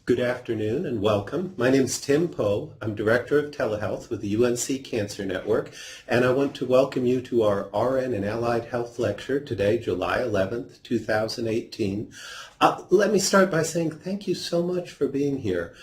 Good afternoon and welcome. My name is Tim Poe. I'm Director of Telehealth with the UNC Cancer Network, and I want to welcome you to our RN and Allied Health Lecture today, July 11th, 2018. Let me start by saying thank you so much for being here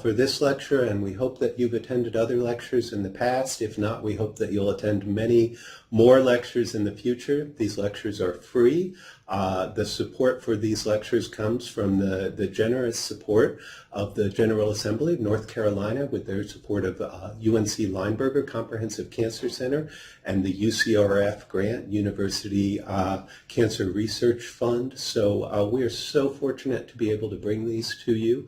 for this lecture, and we hope that you've attended other lectures in the past. If not, we hope that you'll attend many more lectures in the future. These lectures are free. The support for these lectures comes from the generous support of the General Assembly of North Carolina with their support of UNC Lineberger Comprehensive Cancer Center and the UCRF Grant University Cancer Research Fund. So we are so fortunate to be able to bring these to you.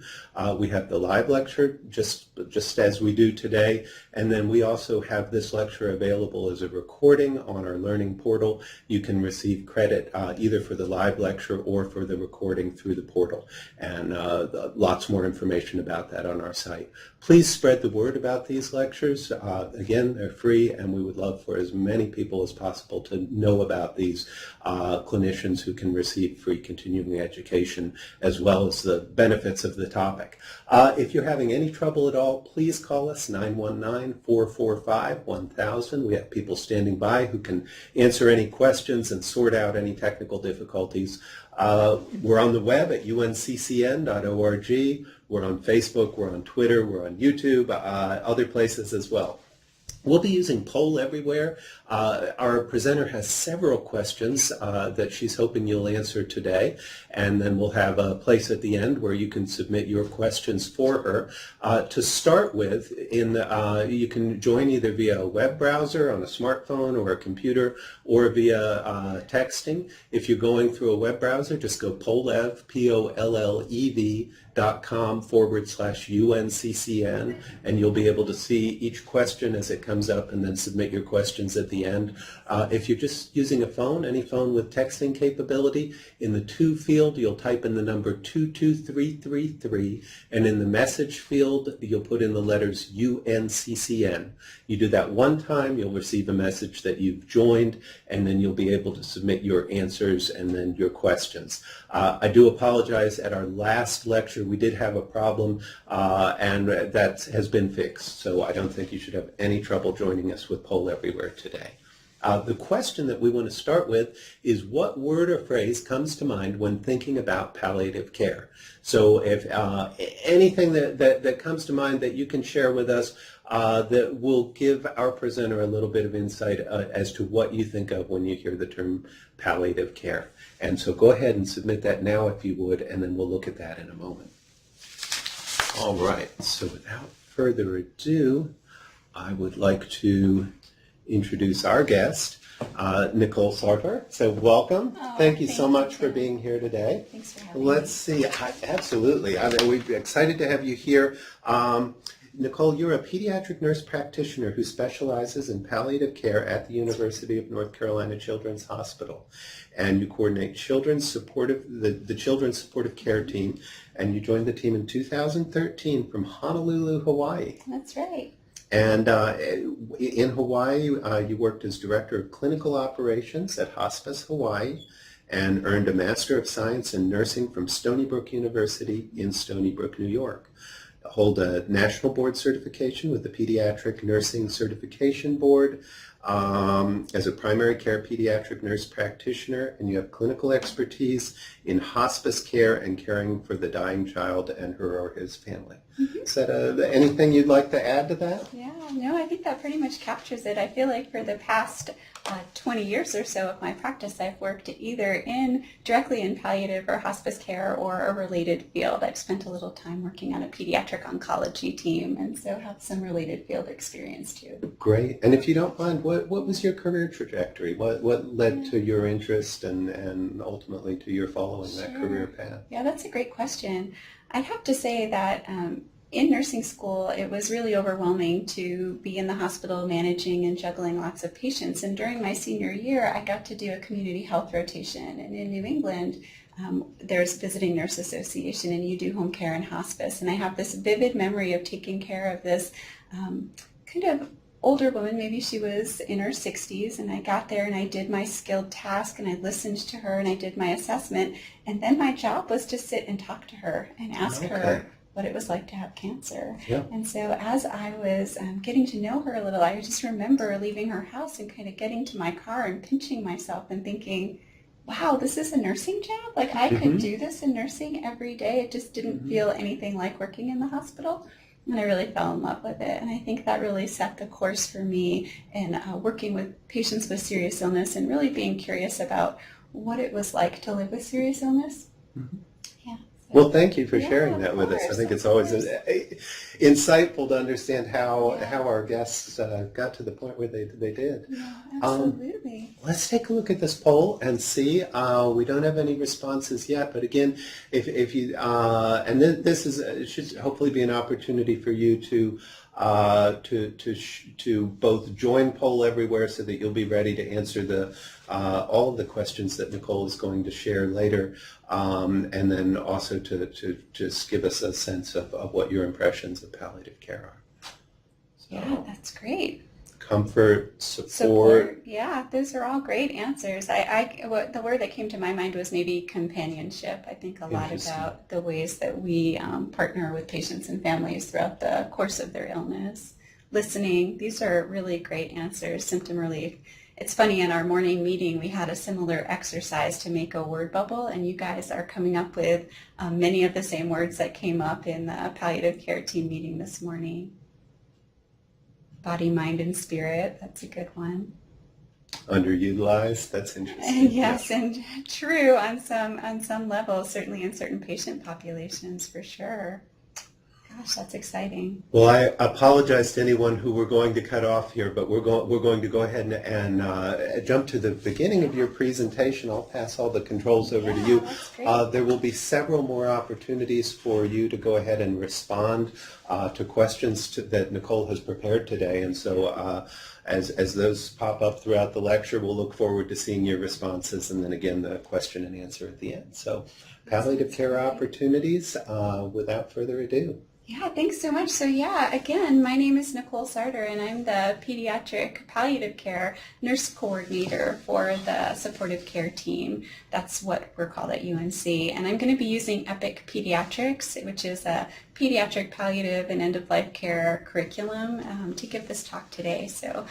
We have the live lecture just as we do today, and then we also have this lecture available as a recording on our learning portal. You can receive credit either for the live lecture or for the recording through the portal, and lots more information about that on our site. Please spread the word about these lectures. Again, they're free, and we would love for as many people as possible to know about these clinicians who can receive free continuing education as well as the benefits of the topic. If you're having any trouble at all, please call us 919-445-1000. We have people standing by who can answer any questions and sort out any technical difficulties. We're on the web at unccn.org. We're on Facebook, we're on Twitter, we're on YouTube, other places as well. We'll be using Poll Everywhere. Our presenter has several questions that she's hoping you'll answer today, and then we'll have a place at the end where you can submit your questions for her. To start with, you can join either via a web browser on a smartphone or a computer or via texting. If you're going through a web browser, just go pollev, pollev.com/UNCCN, and you'll be able to see each question as it comes up and then submit your questions at the end. If you're just using a phone, any phone with texting capability, in the to field you'll type in the number 22333, and in the message field you'll put in the letters UNCCN. You do that one time, you'll receive a message that you've joined, and then you'll be able to submit your answers and then your questions. I do apologize. At our last lecture we did have a problem, and that has been fixed, so I don't think you should have any trouble joining us with Poll Everywhere today. The question that we want to start with is, what word or phrase comes to mind when thinking about palliative care? So if anything that comes to mind that you can share with us that will give our presenter a little bit of insight as to what you think of when you hear the term palliative care. And so go ahead and submit that now if you would, and then we'll look at that in a moment. All right, so without further ado, I would like to introduce our guest, Nicole Sartor. So welcome. Thank you so much for being here today. Thanks for having me. Let's see. Absolutely. We're excited to have you here. Nicole, you're a pediatric nurse practitioner who specializes in palliative care at the University of North Carolina Children's Hospital, and you coordinate the Children's Supportive Care Team, and you joined the team in 2013 from Honolulu, Hawaii. That's right. And in Hawaii, you worked as Director of Clinical Operations at Hospice Hawaii and earned a Master of Science in Nursing from Stony Brook University in Stony Brook, New York. Hold a national board certification with the Pediatric Nursing Certification Board as a primary care pediatric nurse practitioner, and you have clinical expertise in hospice care and caring for the dying child and her or his family. Mm-hmm. Is that anything you'd like to add to that? Yeah, no, I think that pretty much captures it. I feel like for the past 20 years or so of my practice, I've worked either directly in palliative or hospice care or a related field. I've spent a little time working on a pediatric oncology team, and so have some related field experience too. Great. And if you don't mind, what was your career trajectory? What led to your interest and ultimately to your following that career path? Yeah, that's a great question. I'd have to say that in nursing school, it was really overwhelming to be in the hospital managing and juggling lots of patients. And during my senior year, I got to do a community health rotation. And in New England, there's Visiting Nurse Association, and you do home care and hospice. And I have this vivid memory of taking care of this kind of older woman. Maybe she was in her 60s, and I got there and I did my skilled task and I listened to her and I did my assessment. And then my job was to sit and talk to her and ask her what it was like to have cancer. Yeah. And so as I was getting to know her a little, I just remember leaving her house and kind of getting to my car and pinching myself and thinking, wow, this is a nursing job? Like I could do this in nursing every day. It just didn't feel anything like working in the hospital. And I really fell in love with it. And I think that really set the course for me in working with patients with serious illness and really being curious about what it was like to live with serious illness. Yeah. Well, thank you for Yeah, sharing that of with us. I course, think of it's always course. insightful to understand how Yeah. our guests got to the point where they did. Yeah, absolutely. Let's take a look at this poll and see. We don't have any responses yet, but again, if you and this should hopefully be an opportunity for you to both join Poll Everywhere so that you'll be ready to answer all of the questions that Nicole is going to share later, and then also to just give us a sense of what your impressions of palliative care are. So, Yeah, that's great. comfort, support. Yeah, those are all great answers. The word that came to my mind was maybe companionship. I think a lot Interesting. about the ways that we partner with patients and families throughout the course of their illness. Listening, these are really great answers. Symptom relief. It's funny, in our morning meeting, we had a similar exercise to make a word bubble, and you guys are coming up with many of the same words that came up in the palliative care team meeting this morning. Body, mind, and spirit, that's a good one. Underutilized, that's interesting. Yes, and true on some levels, certainly in certain patient populations, for sure. Gosh, that's exciting. Well, I apologize to anyone who we're going to cut off here, but we're going to go ahead and jump to the beginning of your presentation. I'll pass all the controls over to you. That's great. There will be several more opportunities for you to go ahead and respond to questions that Nicole has prepared today, and so as those pop up throughout the lecture, we'll look forward to seeing your responses, and then again the question and answer at the end. So, palliative care opportunities. Without further ado. Yeah, thanks so much. So yeah, again, my name is Nicole Sartor, and I'm the Pediatric Palliative Care Nurse Coordinator for the Supportive Care Team. That's what we're called at UNC. And I'm going to be using EPIC Pediatrics, which is a pediatric palliative and end-of-life care curriculum, to give this talk today. So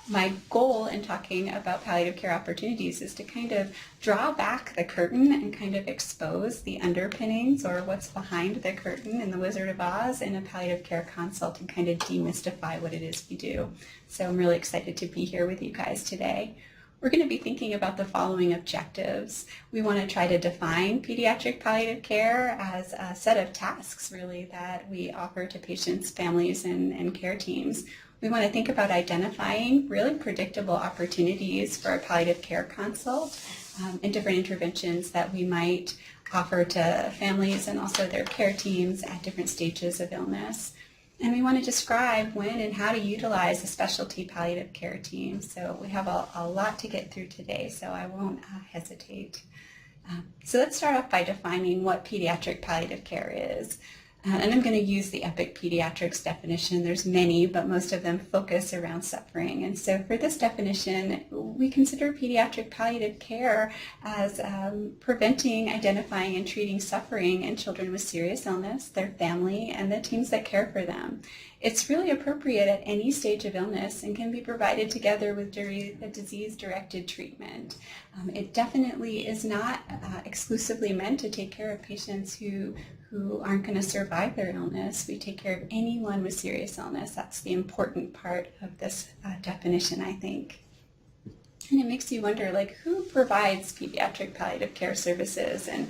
my goal in talking about palliative care opportunities is to kind of draw back the curtain and kind of expose the underpinnings or what's behind the curtain in the Wizard of Oz in a palliative care consult and kind of demystify what it is we do. So I'm really excited to be here with you guys today. We're going to be thinking about the following objectives. We want to try to define pediatric palliative care as a set of tasks, really, that we offer to patients, families, and care teams. We want to think about identifying really predictable opportunities for a palliative care consult and different interventions that we might offer to families and also their care teams at different stages of illness. And we want to describe when and how to utilize a specialty palliative care team. So we have a lot to get through today, so I won't hesitate. So let's start off by defining what pediatric palliative care is. And I'm going to use the EPIC Pediatrics definition. There's many, but most of them focus around suffering. And so for this definition, we consider pediatric palliative care as preventing, identifying, and treating suffering in children with serious illness, their family, and the teams that care for them. It's really appropriate at any stage of illness and can be provided together with a disease-directed treatment. It definitely is not exclusively meant to take care of patients who aren't going to survive their illness. We take care of anyone with serious illness. That's the important part of this definition, I think. And it makes you wonder, like, who provides pediatric palliative care services? And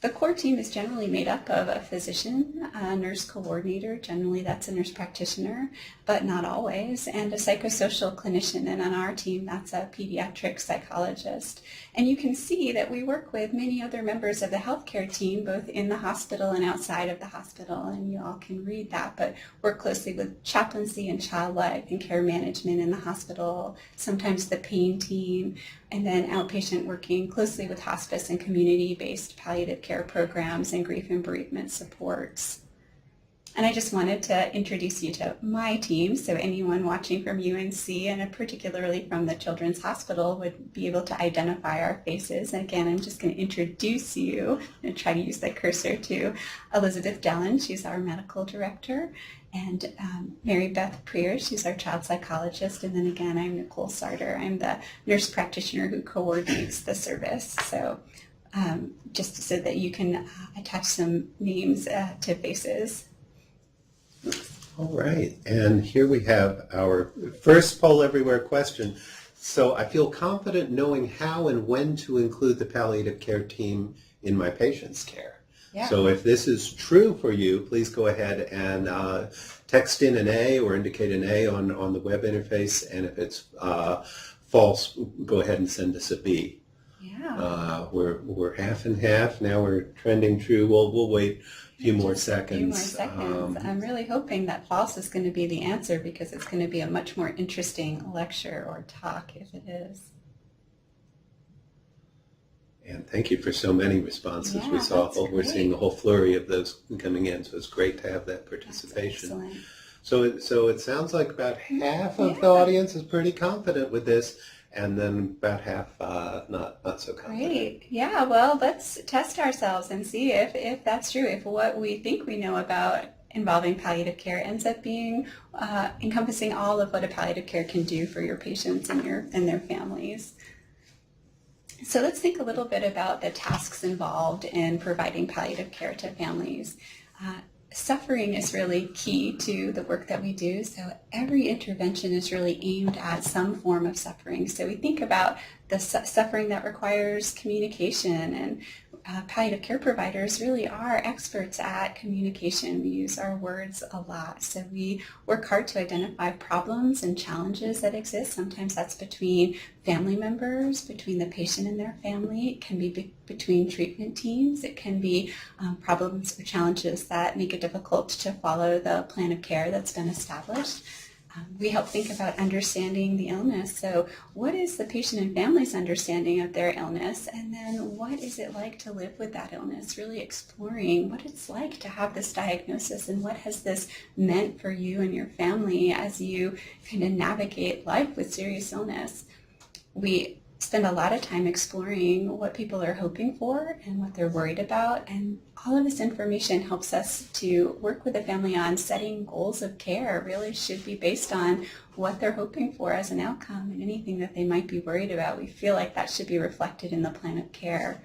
the core team is generally made up of a physician, a nurse coordinator, generally that's a nurse practitioner, but not always, and a psychosocial clinician, and on our team that's a pediatric psychologist. And you can see that we work with many other members of the healthcare team, both in the hospital and outside of the hospital, and you all can read that, but work closely with chaplaincy and child life and care management in the hospital, sometimes the pain team, and then outpatient working closely with hospice and community-based palliative care programs and grief and bereavement supports. And I just wanted to introduce you to my team, so anyone watching from UNC and particularly from the Children's Hospital would be able to identify our faces. And again, I'm just going to introduce you and try to use the cursor to Elizabeth Dellen. She's our medical director. And Mary Beth Preer, she's our child psychologist. And then again, I'm Nicole Sartor. I'm the nurse practitioner who coordinates the service. So just so that you can attach some names to faces. All right, and here we have our first poll everywhere question. So I feel confident knowing how and when to include the palliative care team in my patient's care. Yeah. So if this is true for you, please go ahead and text in an A or indicate an A on the web interface, and if it's false, go ahead and send us a B. Yeah. We're half and half. Now we're trending true. We'll wait a few more seconds. I'm really hoping that false is going to be the answer, because it's going to be a much more interesting lecture or talk if it is. And thank you for so many responses. Yeah, we're seeing a whole flurry of those coming in, so it's great to have that participation. So it sounds like about half of the audience is pretty confident with this, and then about half not so confident. Great. Yeah, well, let's test ourselves and see if that's true, if what we think we know about involving palliative care ends up being encompassing all of what a palliative care can do for your patients and their families. So let's think a little bit about the tasks involved in providing palliative care to families. Suffering is really key to the work that we do, so every intervention is really aimed at some form of suffering. So we think about the suffering that requires communication, and palliative care providers really are experts at communication. We use our words a lot, so we work hard to identify problems and challenges that exist. Sometimes that's between family members, between the patient and their family. It can be between treatment teams. It can be problems or challenges that make it difficult to follow the plan of care that's been established. We help think about understanding the illness. So what is the patient and family's understanding of their illness? And then what is it like to live with that illness? Really exploring what it's like to have this diagnosis, and what has this meant for you and your family as you kind of navigate life with serious illness. We spend a lot of time exploring what people are hoping for and what they're worried about, and all of this information helps us to work with the family on setting goals of care. Really should be based on what they're hoping for as an outcome, and anything that they might be worried about, we feel like that should be reflected in the plan of care.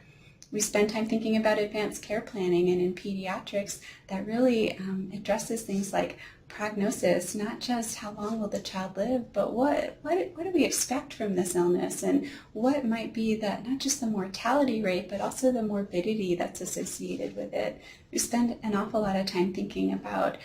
We spend time thinking about advanced care planning, and in pediatrics that really addresses things like prognosis, not just how long will the child live, but what do we expect from this illness, and what might be that, not just the mortality rate, but also the morbidity that's associated with it. We spend an awful lot of time thinking about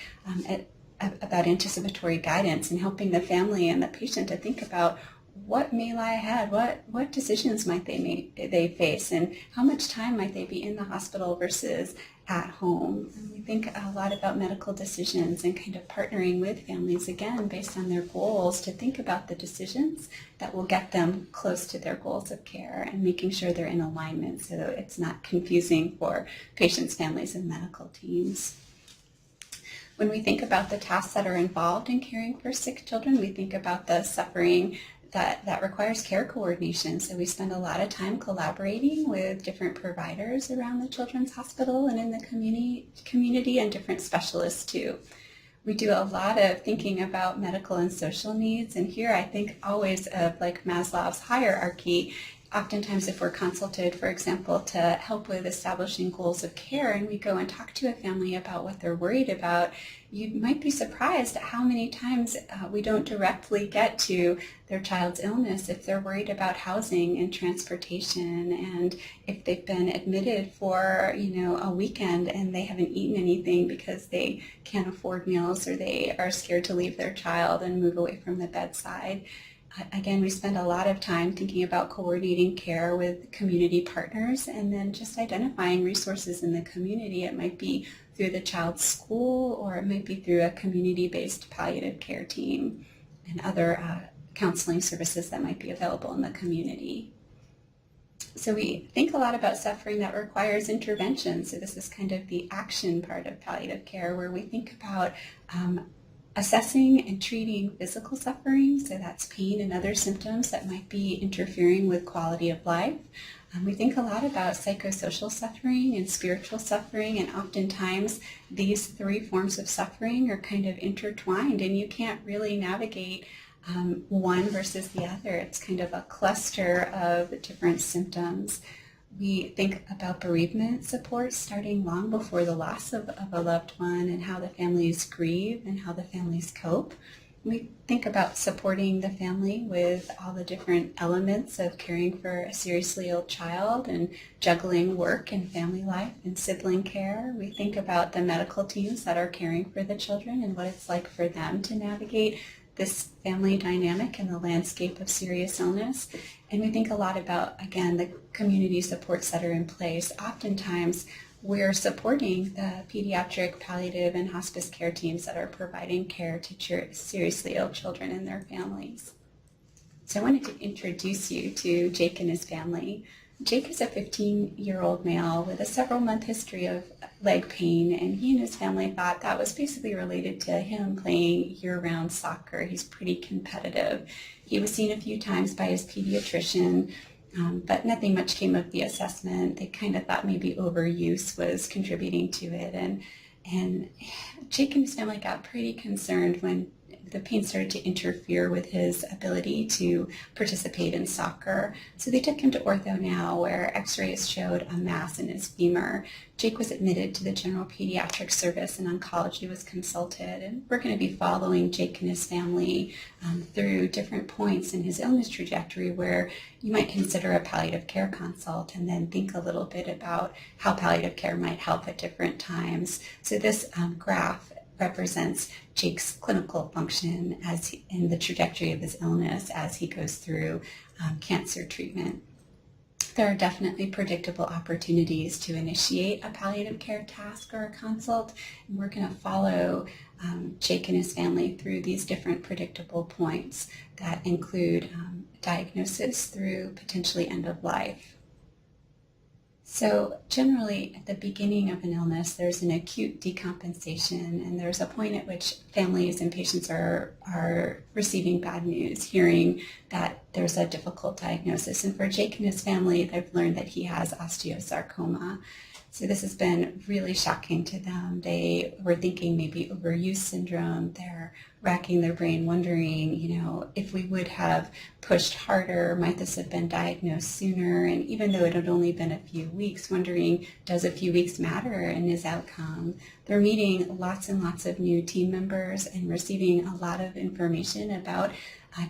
anticipatory guidance and helping the family and the patient to think about what may lie ahead, what decisions might they face, and how much time might they be in the hospital versus at home. And we think a lot about medical decisions and kind of partnering with families, again, based on their goals, to think about the decisions that will get them close to their goals of care, and making sure they're in alignment so it's not confusing for patients, families, and medical teams. When we think about the tasks that are involved in caring for sick children, we think about the suffering that requires care coordination. So we spend a lot of time collaborating with different providers around the Children's Hospital and in the community and different specialists too. We do a lot of thinking about medical and social needs, and here I think always of like Maslow's hierarchy. Oftentimes if we're consulted, for example, to help with establishing goals of care, and we go and talk to a family about what they're worried about, you might be surprised at how many times we don't directly get to their child's illness if they're worried about housing and transportation, and if they've been admitted for a weekend and they haven't eaten anything because they can't afford meals, or they are scared to leave their child and move away from the bedside. Again, we spend a lot of time thinking about coordinating care with community partners, and then just identifying resources in the community. It might be through the child's school, or it might be through a community-based palliative care team and other counseling services that might be available in the community. So we think a lot about suffering that requires intervention. So this is kind of the action part of palliative care, where we think about assessing and treating physical suffering, so that's pain and other symptoms that might be interfering with quality of life. We think a lot about psychosocial suffering and spiritual suffering, and oftentimes these three forms of suffering are kind of intertwined, and you can't really navigate one versus the other. It's kind of a cluster of different symptoms. We think about bereavement support starting long before the loss of a loved one, and how the families grieve and how the families cope. We think about supporting the family with all the different elements of caring for a seriously ill child and juggling work and family life and sibling care. We think about the medical teams that are caring for the children and what it's like for them to navigate this family dynamic in the landscape of serious illness. And we think a lot about, again, the community supports that are in place. Oftentimes, we're supporting the pediatric, palliative, and hospice care teams that are providing care to seriously ill children and their families. So I wanted to introduce you to Jake and his family. Jake is a 15-year-old male with a several-month history of leg pain, and he and his family thought that was basically related to him playing year-round soccer. He's pretty competitive. He was seen a few times by his pediatrician, but nothing much came of the assessment. They kind of thought maybe overuse was contributing to it, and Jake and his family got pretty concerned when the pain started to interfere with his ability to participate in soccer. So they took him to Ortho Now, where x-rays showed a mass in his femur. Jake was admitted to the general pediatric service, and oncology was consulted. And we're going to be following Jake and his family through different points in his illness trajectory where you might consider a palliative care consult, and then think a little bit about how palliative care might help at different times. So this graph represents Jake's clinical function in the trajectory of his illness as he goes through cancer treatment. There are definitely predictable opportunities to initiate a palliative care task or a consult, and we're going to follow Jake and his family through these different predictable points that include diagnosis through potentially end of life. So generally, at the beginning of an illness, there's an acute decompensation, and there's a point at which families and patients are receiving bad news, hearing that there's a difficult diagnosis. And for Jake and his family, they've learned that he has osteosarcoma. So this has been really shocking to them. They were thinking maybe overuse syndrome. They're racking their brain wondering, if we would have pushed harder, might this have been diagnosed sooner? And even though it had only been a few weeks, wondering, does a few weeks matter in his outcome? They're meeting lots and lots of new team members and receiving a lot of information about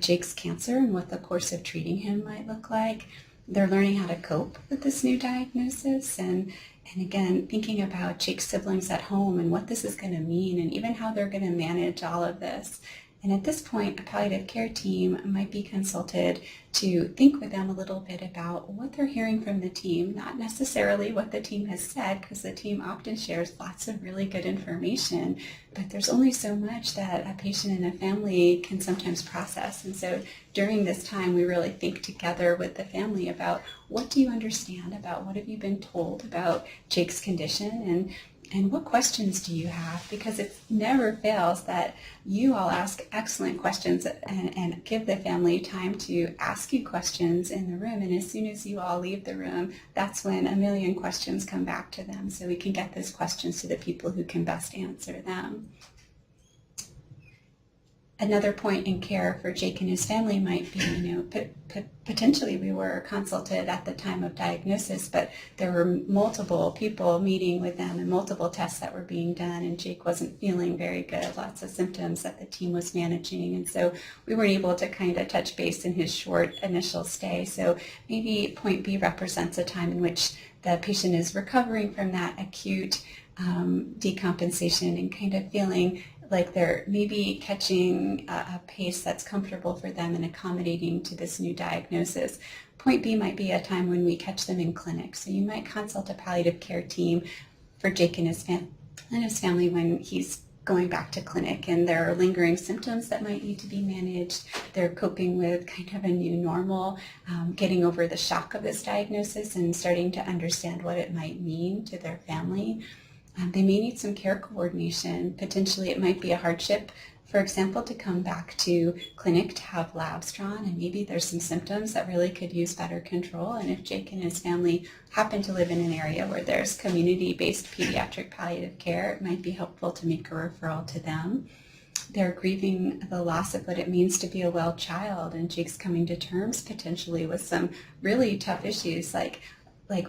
Jake's cancer and what the course of treating him might look like. They're learning how to cope with this new diagnosis, and again, thinking about Jake's siblings at home and what this is going to mean, and even how they're going to manage all of this. And at this point, a palliative care team might be consulted to think with them a little bit about what they're hearing from the team, not necessarily what the team has said, because the team often shares lots of really good information, but there's only so much that a patient and a family can sometimes process. And so during this time, we really think together with the family about, what do you understand about, what have you been told about Jake's condition, and what questions do you have? Because it never fails that you all ask excellent questions and give the family time to ask you questions in the room. And as soon as you all leave the room, that's when a million questions come back to them, so we can get those questions to the people who can best answer them. Another point in care for Jake and his family might be, potentially we were consulted at the time of diagnosis, but there were multiple people meeting with them and multiple tests that were being done, and Jake wasn't feeling very good, lots of symptoms that the team was managing, and so we weren't able to kind of touch base in his short initial stay. So maybe point B represents a time in which the patient is recovering from that acute decompensation and kind of feeling like they're maybe catching a pace that's comfortable for them and accommodating to this new diagnosis. Point B might be a time when we catch them in clinic. So you might consult a palliative care team for Jake and his family when he's going back to clinic, and there are lingering symptoms that might need to be managed. They're coping with kind of a new normal, getting over the shock of this diagnosis and starting to understand what it might mean to their family. They may need some care coordination. Potentially it might be a hardship, for example, to come back to clinic to have labs drawn, and maybe there's some symptoms that really could use better control. And if Jake and his family happen to live in an area where there's community-based pediatric palliative care, it might be helpful to make a referral to them. They're grieving the loss of what it means to be a well child, and Jake's coming to terms potentially with some really tough issues, like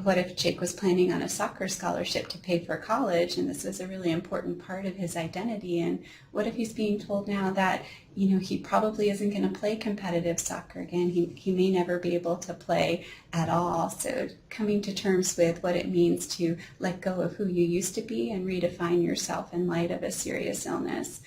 what if Jake was planning on a soccer scholarship to pay for college, and this was a really important part of his identity, and what if he's being told now that, he probably isn't going to play competitive soccer again. He may never be able to play at all. So coming to terms with what it means to let go of who you used to be and redefine yourself in light of a serious illness.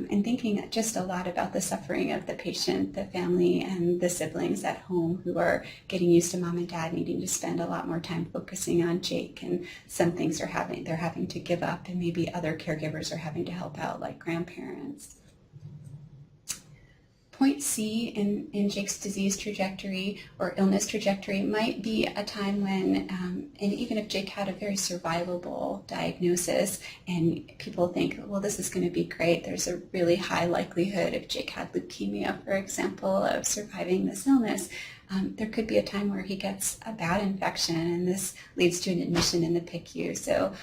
And thinking just a lot about the suffering of the patient, the family, and the siblings at home who are getting used to mom and dad needing to spend a lot more time focusing on Jake, and some things they're having to give up, and maybe other caregivers are having to help out, like grandparents. Point C in Jake's disease trajectory or illness trajectory might be a time when, and even if Jake had a very survivable diagnosis and people think, well, this is going to be great, there's a really high likelihood if Jake had leukemia, for example, of surviving this illness. There could be a time where he gets a bad infection, and this leads to an admission in the PICU. So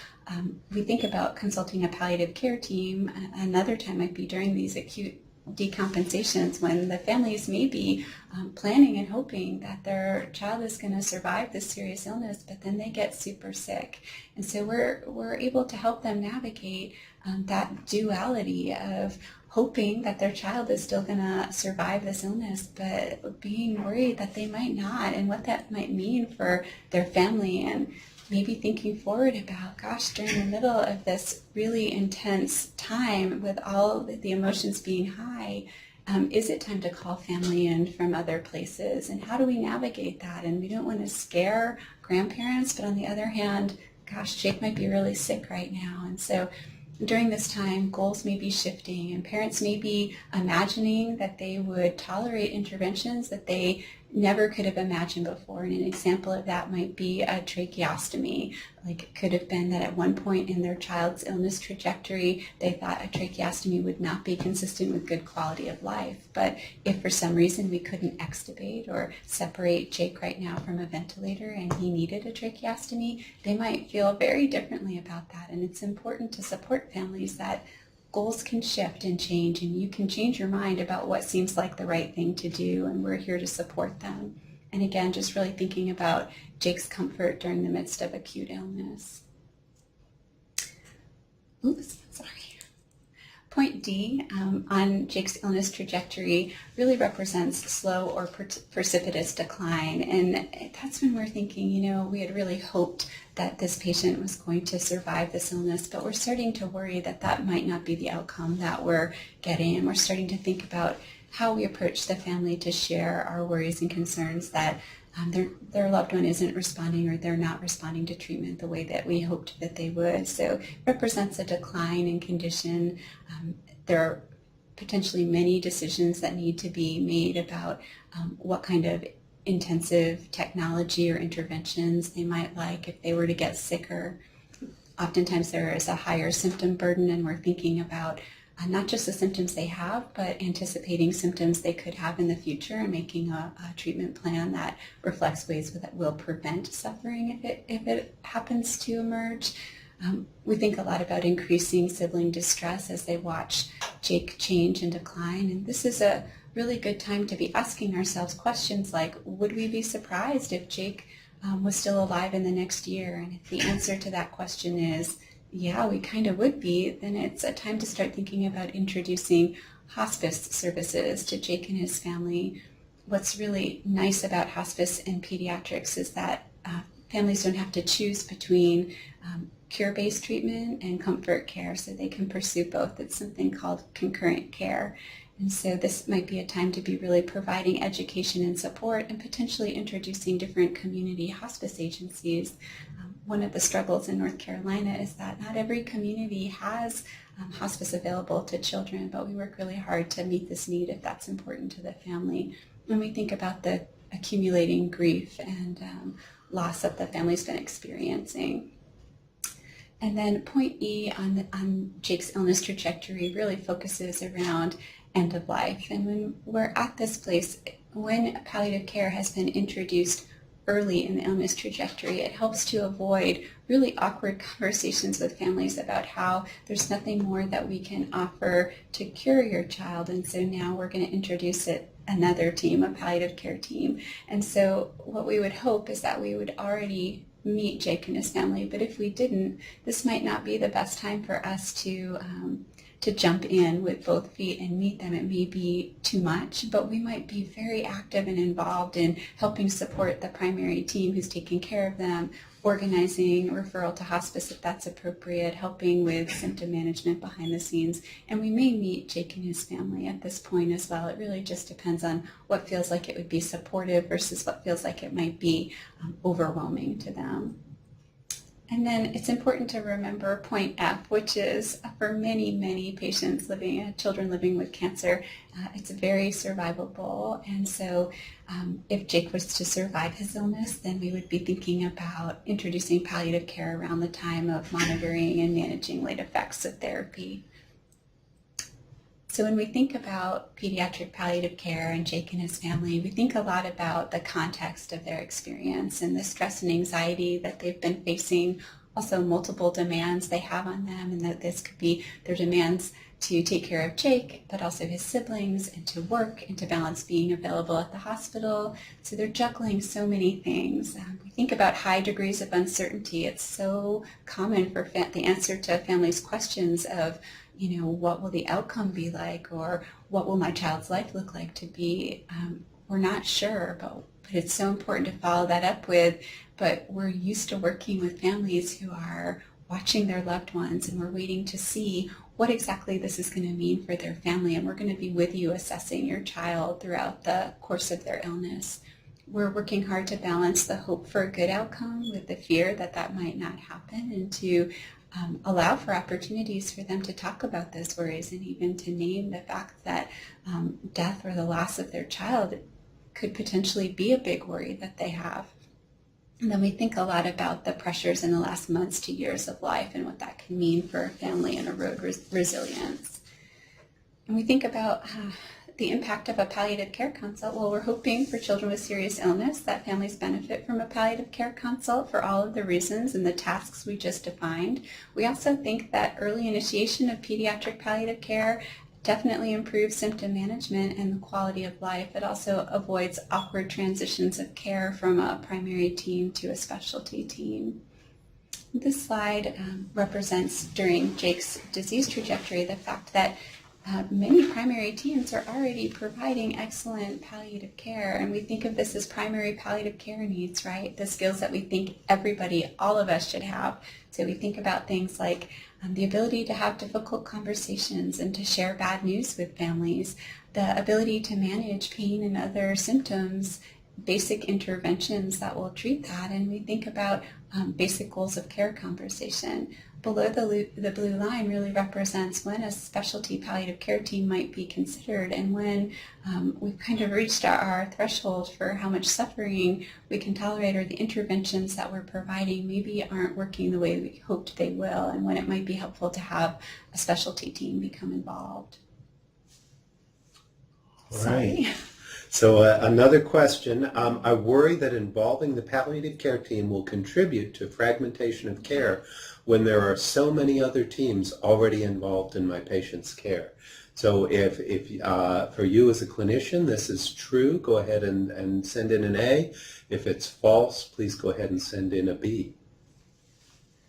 we think about consulting a palliative care team. Another time might be during these acute decompensations, when the families may be planning and hoping that their child is going to survive this serious illness, but then they get super sick. And so we're able to help them navigate that duality of hoping that their child is still going to survive this illness, but being worried that they might not, and what that might mean for their family, and maybe thinking forward about, gosh, during the middle of this really intense time with all the emotions being high, is it time to call family in from other places? And how do we navigate that? And we don't want to scare grandparents, but on the other hand, gosh, Jake might be really sick right now. And so during this time, goals may be shifting, and parents may be imagining that they would tolerate interventions that they never could have imagined before. And an example of that might be a tracheostomy. Like, it could have been that at one point in their child's illness trajectory, they thought a tracheostomy would not be consistent with good quality of life. But if for some reason we couldn't extubate or separate Jake right now from a ventilator and he needed a tracheostomy, they might feel very differently about that. And it's important to support families that goals can shift and change, and you can change your mind about what seems like the right thing to do, and we're here to support them. And again, just really thinking about Jake's comfort during the midst of acute illness. Oops, sorry. Point D on Jake's illness trajectory really represents slow or precipitous decline. And that's when we're thinking, we had really hoped that this patient was going to survive this illness, but we're starting to worry that that might not be the outcome that we're getting. And we're starting to think about how we approach the family to share our worries and concerns that their loved one isn't responding, or they're not responding to treatment the way that we hoped that they would. So it represents a decline in condition. There are potentially many decisions that need to be made about what kind of intensive technology or interventions they might like if they were to get sicker. Oftentimes there is a higher symptom burden, and we're thinking about not just the symptoms they have, but anticipating symptoms they could have in the future, and making a treatment plan that reflects ways that will prevent suffering if it happens to emerge. We think a lot about increasing sibling distress as they watch Jake change and decline, and this is a really good time to be asking ourselves questions like, would we be surprised if Jake was still alive in the next year? And if the answer to that question is, yeah, we kind of would be, then it's a time to start thinking about introducing hospice services to Jake and his family. What's really nice about hospice and pediatrics is that families don't have to choose between cure-based treatment and comfort care, so they can pursue both. It's something called concurrent care. And so this might be a time to be really providing education and support, and potentially introducing different community hospice agencies. one of the struggles in North Carolina is that not every community has hospice available to children, but we work really hard to meet this need if that's important to the family. When we think about the accumulating grief and loss that the family's been experiencing. And then point E on Jake's illness trajectory really focuses around end of life. And when we're at this place, when palliative care has been introduced early in the illness trajectory, it helps to avoid really awkward conversations with families about how there's nothing more that we can offer to cure your child, and so now we're going to introduce another team, a palliative care team. And so what we would hope is that we would already meet Jake and his family, but if we didn't, this might not be the best time for us to jump in with both feet and meet them. It may be too much, but we might be very active and involved in helping support the primary team who's taking care of them, organizing referral to hospice if that's appropriate, helping with symptom management behind the scenes. And we may meet Jake and his family at this point as well. It really just depends on what feels like it would be supportive versus what feels like it might be overwhelming to them. And then it's important to remember point F, which is for many, many patients children living with cancer, it's very survivable. And so if Jake was to survive his illness, then we would be thinking about introducing palliative care around the time of monitoring and managing late effects of therapy. So when we think about pediatric palliative care and Jake and his family, we think a lot about the context of their experience and the stress and anxiety that they've been facing, also multiple demands they have on them, and that this could be their demands to take care of Jake, but also his siblings, and to work, and to balance being available at the hospital. So they're juggling so many things. We think about high degrees of uncertainty. It's so common for the answer to families' questions of, what will the outcome be like, or what will my child's life look like to be? We're not sure, but it's so important to follow that up with, but we're used to working with families who are watching their loved ones, and we're waiting to see what exactly this is going to mean for their family, and we're going to be with you assessing your child throughout the course of their illness. We're working hard to balance the hope for a good outcome with the fear that that might not happen, and to allow for opportunities for them to talk about those worries, and even to name the fact that death or the loss of their child could potentially be a big worry that they have. And then we think a lot about the pressures in the last months to years of life and what that can mean for a family and erode resilience. And we think about the impact of a palliative care consult. Well, we're hoping for children with serious illness that families benefit from a palliative care consult for all of the reasons and the tasks we just defined. We also think that early initiation of pediatric palliative care definitely improves symptom management and the quality of life. It also avoids awkward transitions of care from a primary team to a specialty team. This slide represents, during Jake's disease trajectory, the fact that many primary teams are already providing excellent palliative care, and we think of this as primary palliative care needs, right? The skills that we think all of us should have. So we think about things like the ability to have difficult conversations and to share bad news with families, the ability to manage pain and other symptoms, basic interventions that will treat that, and we think about basic goals of care conversation. Below the blue line really represents when a specialty palliative care team might be considered, and when we've kind of reached our threshold for how much suffering we can tolerate, or the interventions that we're providing maybe aren't working the way we hoped they will, and when it might be helpful to have a specialty team become involved. All right. So another question. I worry that involving the palliative care team will contribute to fragmentation of care when there are so many other teams already involved in my patient's care. So if for you as a clinician this is true, go ahead and send in an A. If it's false, please go ahead and send in a B.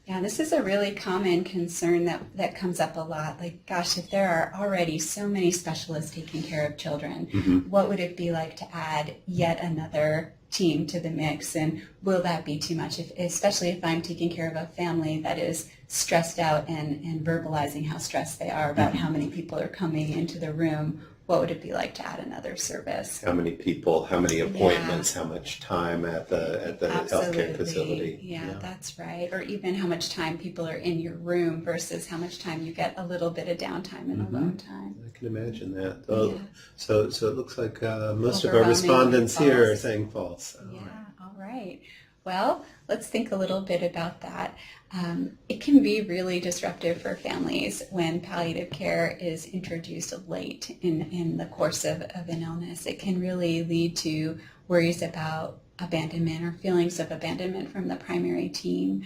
Yeah, this is a really common concern that comes up a lot. Like, gosh, if there are already so many specialists taking care of children, what would it be like to add yet another team to the mix? And will that be too much, especially if I'm taking care of a family that is stressed out and verbalizing how stressed they are about how many people are coming into the room? what would it be like to add another service? How many people, how many appointments, how much time at the healthcare facility. Yeah, that's right. Or even how much time people are in your room versus how much time you get a little bit of downtime and alone time. I can imagine that. Oh, Yeah. so it looks like most of our respondents here are saying false. All right. Well, let's think a little bit about that. It can be really disruptive for families when palliative care is introduced late in the course of an illness. It can really lead to worries about abandonment or feelings of abandonment from the primary team.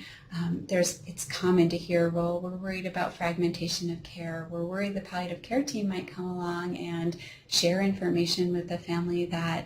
It's common to hear, well, we're worried about fragmentation of care. We're worried the palliative care team might come along and share information with the family that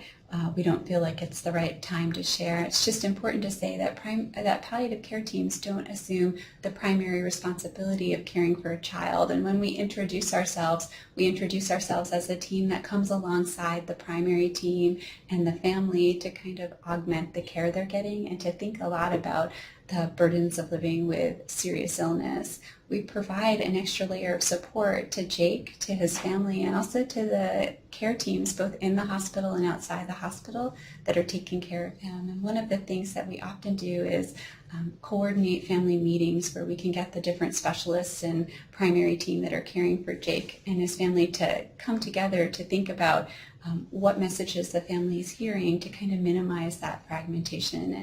we don't feel like it's the right time to share. It's just important to say that that palliative care teams don't assume the primary responsibility of caring for a child. And when we introduce ourselves as a team that comes alongside the primary team and the family to kind of augment the care they're getting and to think a lot about the burdens of living with serious illness. We provide an extra layer of support to Jake, to his family, and also to the care teams both in the hospital and outside the hospital that are taking care of him. And one of the things that we often do is coordinate family meetings where we can get the different specialists and primary team that are caring for Jake and his family to come together to think about what messages the family is hearing to kind of minimize that fragmentation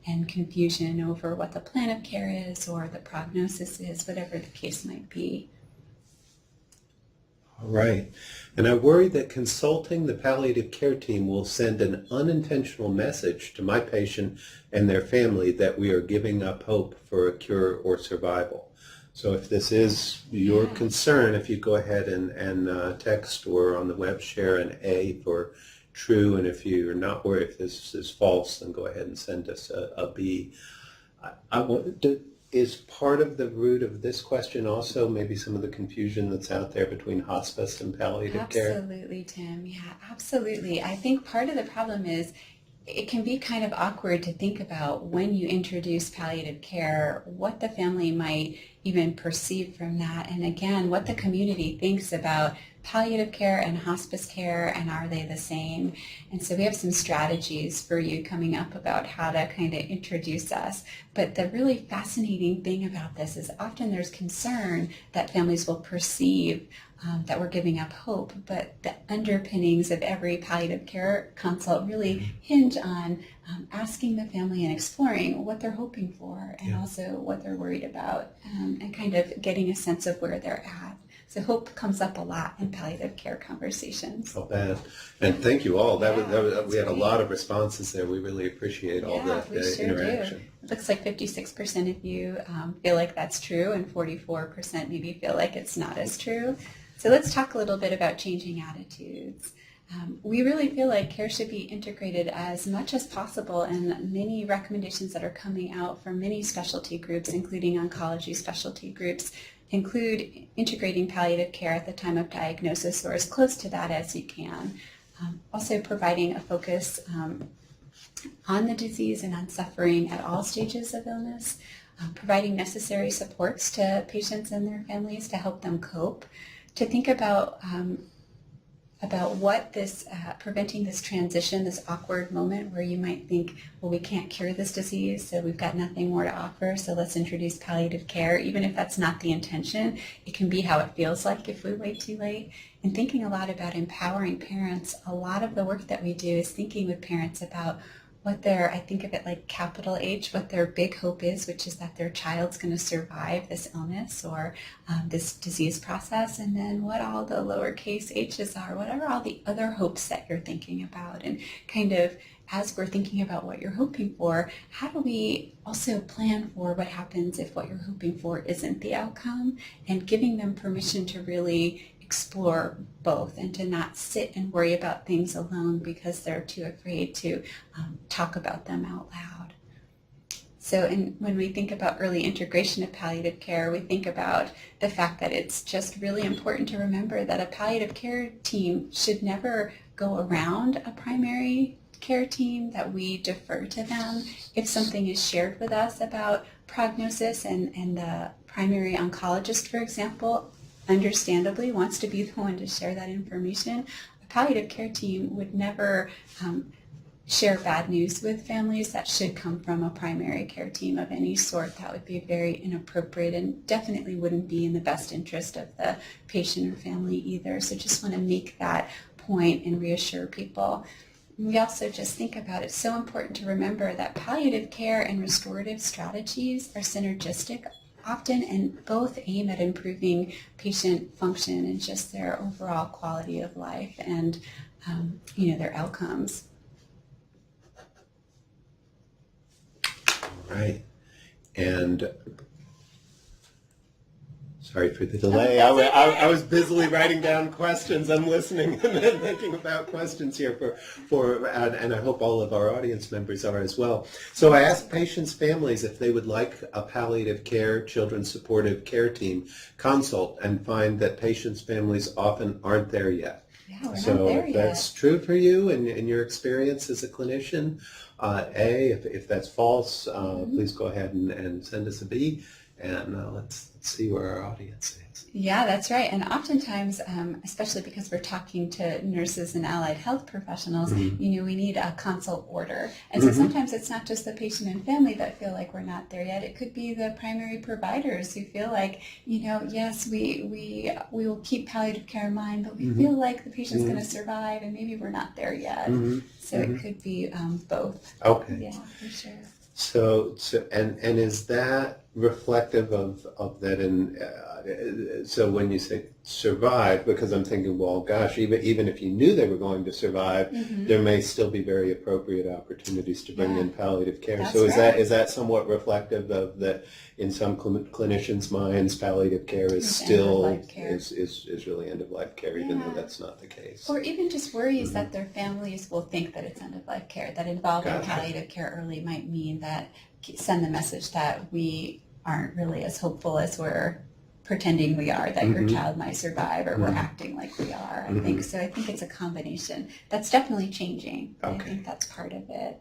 and confusion over what the plan of care is or the prognosis is, whatever the case might be. All right. And I worry that consulting the palliative care team will send an unintentional message to my patient and their family that we are giving up hope for a cure or survival. So if this is your concern, if you go ahead and text or on the web share an A for true, and if you're not worried if this is false, then go ahead and send us a B. Is part of the root of this question also maybe some of the confusion that's out there between hospice and palliative care? Absolutely, Tim. Yeah, absolutely. I think part of the problem is it can be kind of awkward to think about when you introduce palliative care, what the family might even perceive from that, and again, what the community thinks about palliative care and hospice care, and are they the same? And so we have some strategies for you coming up about how to kind of introduce us. But the really fascinating thing about this is often there's concern that families will perceive that we're giving up hope, but the underpinnings of every palliative care consult really hinge on asking the family and exploring what they're hoping for and also what they're worried about, and kind of getting a sense of where they're at. So hope comes up a lot in palliative care conversations. Oh, bad. And thank you all. That was we had a lot of responses there. We really appreciate all the interaction. It looks like 56% of you feel like that's true, and 44% maybe feel like it's not as true. So let's talk a little bit about changing attitudes. We really feel like care should be integrated as much as possible, and many recommendations that are coming out from many specialty groups, including oncology specialty groups, include integrating palliative care at the time of diagnosis or as close to that as you can. Also providing a focus on the disease and on suffering at all stages of illness, providing necessary supports to patients and their families to help them cope, to think about what this, preventing this transition, this awkward moment where you might think, well, we can't cure this disease, so we've got nothing more to offer, so let's introduce palliative care. Even if that's not the intention, it can be how it feels like if we wait too late. And thinking a lot about empowering parents. A lot of the work that we do is thinking with parents about what their, I think of it like capital H, what their big hope is, which is that their child's going to survive this illness or this disease process, and then what all the lowercase h's are, what are all the other hopes that you're thinking about, and kind of as we're thinking about what you're hoping for, how do we also plan for what happens if what you're hoping for isn't the outcome, and giving them permission to really explore both and to not sit and worry about things alone because they're too afraid to talk about them out loud. So when we think about early integration of palliative care, we think about the fact that it's just really important to remember that a palliative care team should never go around a primary care team, that we defer to them. If something is shared with us about prognosis and the primary oncologist, for example, understandably wants to be the one to share that information, a palliative care team would never share bad news with families that should come from a primary care team of any sort. That would be very inappropriate and definitely wouldn't be in the best interest of the patient or family either. So just want to make that point and reassure people. We also just think about it's so important to remember that palliative care and restorative strategies are synergistic often and both aim at improving patient function and just their overall quality of life and their outcomes. Right. And sorry for the delay. I was busily writing down questions. I'm listening and then thinking about questions here and I hope all of our audience members are as well. So I asked patients' families if they would like a palliative care, children's supportive care team consult and find that patients' families often aren't there yet. Yeah, we're So not there if yet. that's true for you and in your experience as a clinician, if that's false, please go ahead and send us a B, and let's see where our audience is. Yeah, that's right. And oftentimes, especially because we're talking to nurses and allied health professionals, we need a consult order. And so sometimes it's not just the patient and family that feel like we're not there yet. It could be the primary providers who feel like, yes, we will keep palliative care in mind, but we feel like the patient's going to survive and maybe we're not there yet. So it could be both. Okay. Yeah, for sure. So and is that reflective of that so when you say survive, because I'm thinking, well, gosh, even if you knew they were going to survive, there may still be very appropriate opportunities to bring in palliative care. That's So right. is that somewhat reflective of that in some clinicians' minds, palliative care is still end-of-life care. is really end of life care, even though that's not the case. Or even just worries that their families will think that it's end-of-life care, that involving Gotcha. palliative care early might mean that send the message that we aren't really as hopeful as we're pretending we are, that your child might survive, or we're acting like we are. I think it's a combination. That's definitely changing. Okay. I think that's part of it.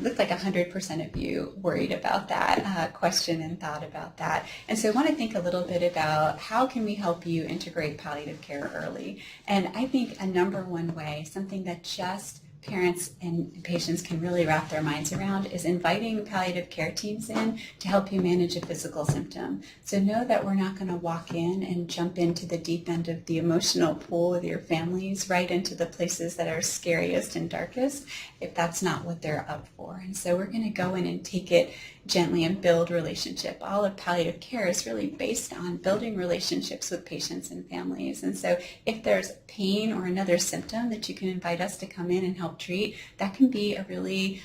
Looked like 100% of you worried about that question and thought about that. And so I want to think a little bit about how can we help you integrate palliative care early. And I think a number one way, something that just parents and patients can really wrap their minds around, is inviting palliative care teams in to help you manage a physical symptom. So know that we're not going to walk in and jump into the deep end of the emotional pool with your families, right into the places that are scariest and darkest, if that's not what they're up for. And so we're going to go in and take it gently and build relationship. All of palliative care is really based on building relationships with patients and families. And so if there's pain or another symptom that you can invite us to come in and help treat, that can be a really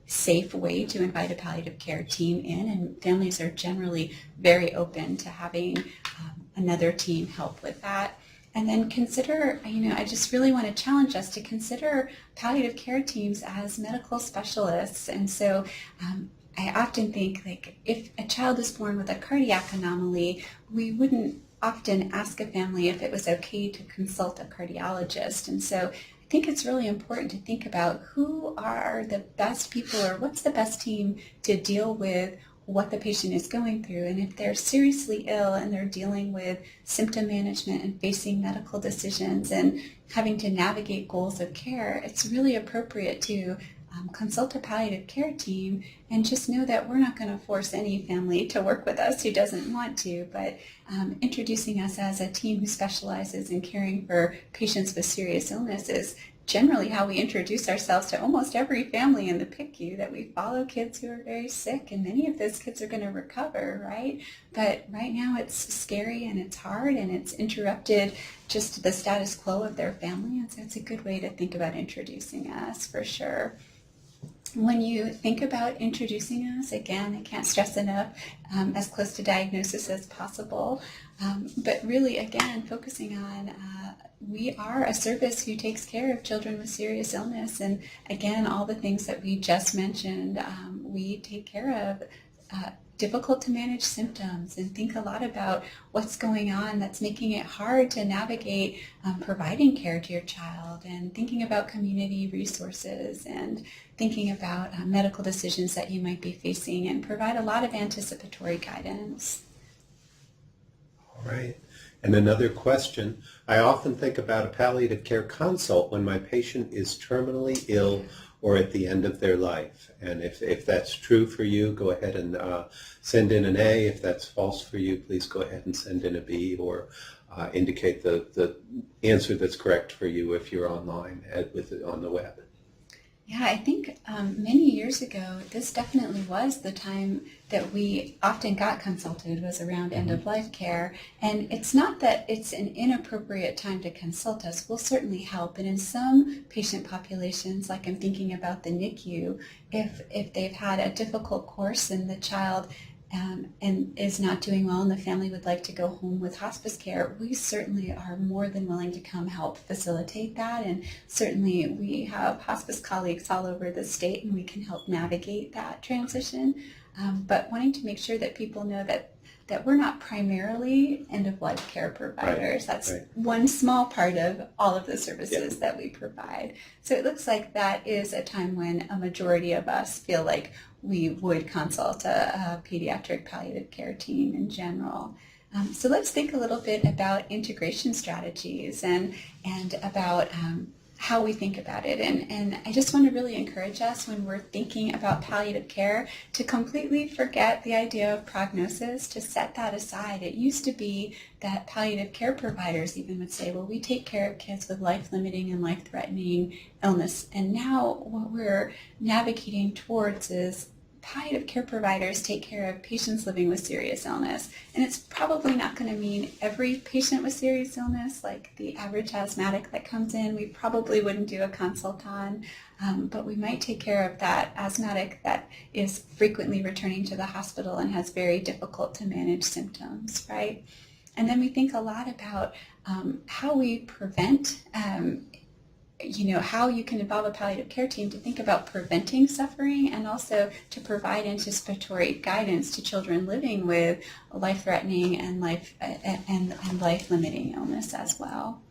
safe way to invite a palliative care team in. And families are generally very open to having another team help with that. And then consider, I just really want to challenge us to consider palliative care teams as medical specialists. And so I often think, like, if a child is born with a cardiac anomaly, we wouldn't often ask a family if it was okay to consult a cardiologist. And so I think it's really important to think about who are the best people, or what's the best team to deal with what the patient is going through. And if they're seriously ill and they're dealing with symptom management and facing medical decisions and having to navigate goals of care, it's really appropriate to consult a palliative care team, and just know that we're not going to force any family to work with us who doesn't want to, but introducing us as a team who specializes in caring for patients with serious illness is generally how we introduce ourselves to almost every family in the PICU, that we follow kids who are very sick, and many of those kids are going to recover, right? But right now it's scary and it's hard and it's interrupted just the status quo of their family, and so it's a good way to think about introducing us, for sure. When you think about introducing us, again, I can't stress enough, as close to diagnosis as possible, but really, again, focusing on we are a service who takes care of children with serious illness, and again, all the things that we just mentioned, we take care of. Difficult to manage symptoms, and think a lot about what's going on that's making it hard to navigate providing care to your child, and thinking about community resources, and thinking about medical decisions that you might be facing, and provide a lot of anticipatory guidance. All right. And another question, I often think about a palliative care consult when my patient is terminally ill or at the end of their life. And if that's true for you, go ahead and send in an A. If that's false for you, please go ahead and send in a B, or indicate the answer that's correct for you if you're online on the web. Yeah, I think many years ago, this definitely was the time that we often got consulted, was around end-of-life care. And it's not that it's an inappropriate time to consult us. We'll certainly help. And in some patient populations, like I'm thinking about the NICU, if they've had a difficult course and the child and is not doing well and the family would like to go home with hospice care, we certainly are more than willing to come help facilitate that. And certainly we have hospice colleagues all over the state and we can help navigate that transition. But wanting to make sure that people know that we're not primarily end-of-life care providers. That's one small part of all of the services that we provide. So it looks like that is a time when a majority of us feel like we would consult a pediatric palliative care team in general. So let's think a little bit about integration strategies and about how we think about it. And I just want to really encourage us when we're thinking about palliative care to completely forget the idea of prognosis, to set that aside. It used to be that palliative care providers even would say, well, we take care of kids with life-limiting and life-threatening illness. And now what we're navigating towards is palliative care providers take care of patients living with serious illness. And it's probably not going to mean every patient with serious illness, like the average asthmatic that comes in, we probably wouldn't do a consult on, but we might take care of that asthmatic that is frequently returning to the hospital and has very difficult to manage symptoms, right? And then we think a lot about how we prevent how you can involve a palliative care team to think about preventing suffering and also to provide anticipatory guidance to children living with life-threatening and life-limiting illness as well.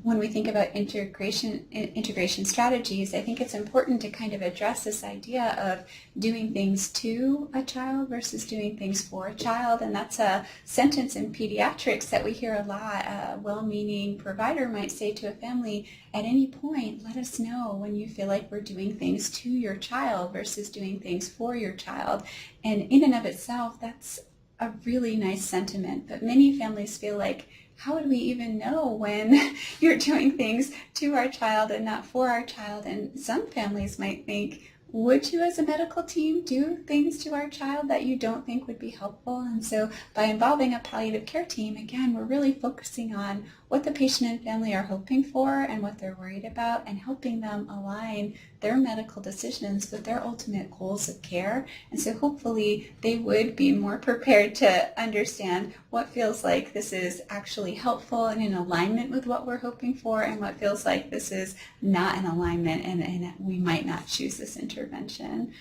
When we think about integration strategies, I think it's important to kind of address this idea of doing things to a child versus doing things for a child. And that's a sentence in pediatrics that we hear a lot. A well-meaning provider might say to a family, at any point, let us know when you feel like we're doing things to your child versus doing things for your child. And in and of itself, that's a really nice sentiment. But many families feel like, how would we even know when you're doing things to our child and not for our child? And some families might think, would you as a medical team do things to our child that you don't think would be helpful? And so by involving a palliative care team, again, we're really focusing on what the patient and family are hoping for and what they're worried about and helping them align their medical decisions with their ultimate goals of care. And so hopefully they would be more prepared to understand what feels like this is actually helpful and in alignment with what we're hoping for and what feels like this is not in alignment and we might not choose this intervention.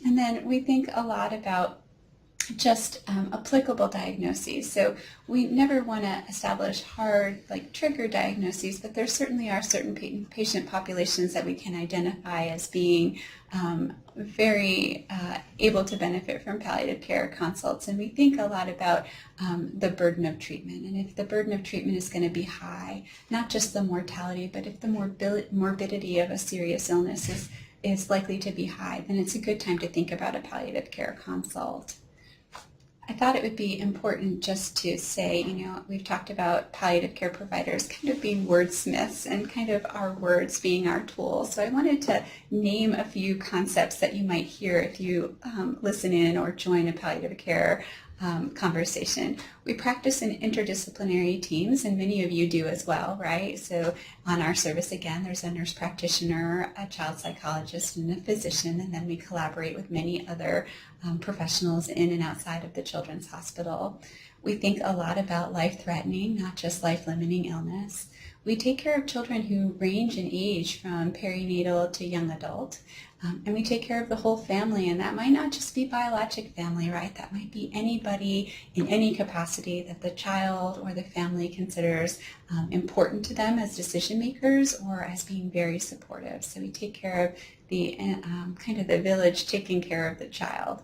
And then we think a lot about just applicable diagnoses. So we never want to establish hard, trigger diagnoses, but there certainly are certain patient populations that we can identify as being very able to benefit from palliative care consults. And we think a lot about the burden of treatment. And if the burden of treatment is going to be high, not just the mortality, but if the morbidity of a serious illness is likely to be high, then it's a good time to think about a palliative care consult. I thought it would be important just to say, we've talked about palliative care providers kind of being wordsmiths and kind of our words being our tools. So I wanted to name a few concepts that you might hear if you listen in or join a palliative care conversation. We practice in interdisciplinary teams, and many of you do as well, right? So on our service, again, there's a nurse practitioner, a child psychologist, and a physician, and then we collaborate with many other professionals in and outside of the Children's Hospital. We think a lot about life-threatening, not just life-limiting illness. We take care of children who range in age from perinatal to young adult. And we take care of the whole family, and that might not just be biologic family, right? That might be anybody in any capacity that the child or the family considers important to them as decision makers or as being very supportive. So we take care of the kind of the village taking care of the child.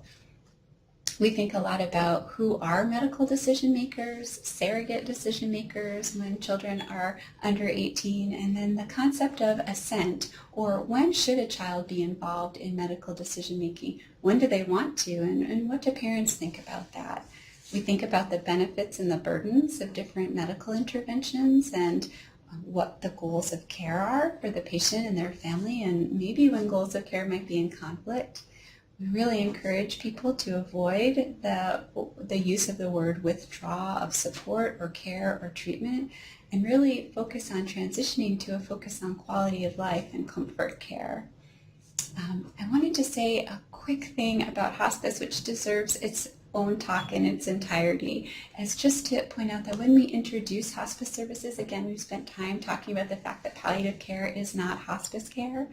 We think a lot about who are medical decision makers, surrogate decision makers when children are under 18, and then the concept of assent, or when should a child be involved in medical decision making? When do they want to, and what do parents think about that? We think about the benefits and the burdens of different medical interventions and what the goals of care are for the patient and their family, and maybe when goals of care might be in conflict. We really encourage people to avoid the use of the word withdraw of support or care or treatment, and really focus on transitioning to a focus on quality of life and comfort care. I wanted to say a quick thing about hospice, which deserves its own talk in its entirety, as just to point out that when we introduce hospice services, again, we've spent time talking about the fact that palliative care is not hospice care,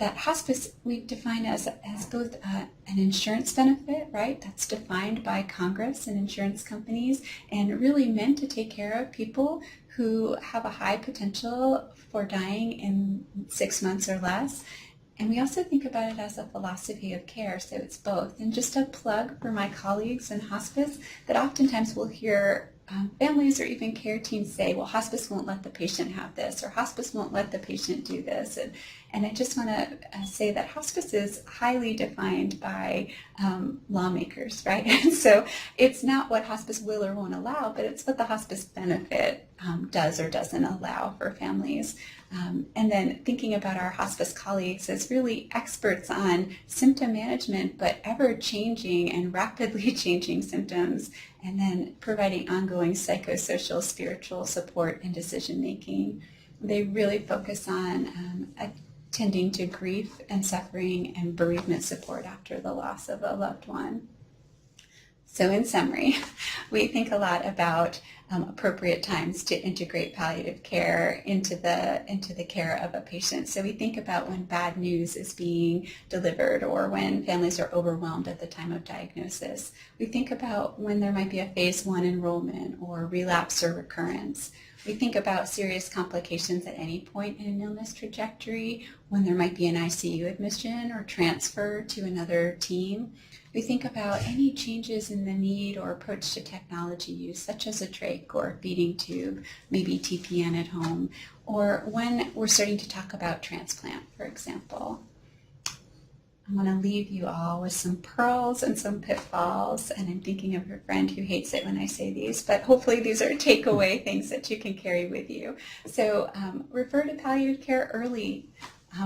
that hospice we define as both an insurance benefit, right? That's defined by Congress and insurance companies, and really meant to take care of people who have a high potential for dying in 6 months or less. And we also think about it as a philosophy of care, so it's both. And just a plug for my colleagues in hospice, that oftentimes we'll hear families or even care teams say, well, hospice won't let the patient have this, or hospice won't let the patient do this. And I just want to say that hospice is highly defined by lawmakers, right? And so it's not what hospice will or won't allow, but it's what the hospice benefit does or doesn't allow for families. And then thinking about our hospice colleagues as really experts on symptom management, but ever-changing and rapidly changing symptoms, and then providing ongoing psychosocial, spiritual support and decision-making. They really focus on attending to grief and suffering and bereavement support after the loss of a loved one. So in summary, we think a lot about appropriate times to integrate palliative care into the care of a patient. So we think about when bad news is being delivered, or when families are overwhelmed at the time of diagnosis. We think about when there might be a phase 1 enrollment or relapse or recurrence. We think about serious complications at any point in an illness trajectory, when there might be an ICU admission or transfer to another team. We think about any changes in the need or approach to technology use, such as a trach or a feeding tube, maybe TPN at home, or when we're starting to talk about transplant, for example. I want to leave you all with some pearls and some pitfalls, and I'm thinking of your friend who hates it when I say these, but hopefully these are takeaway things that you can carry with you. So refer to palliative care early.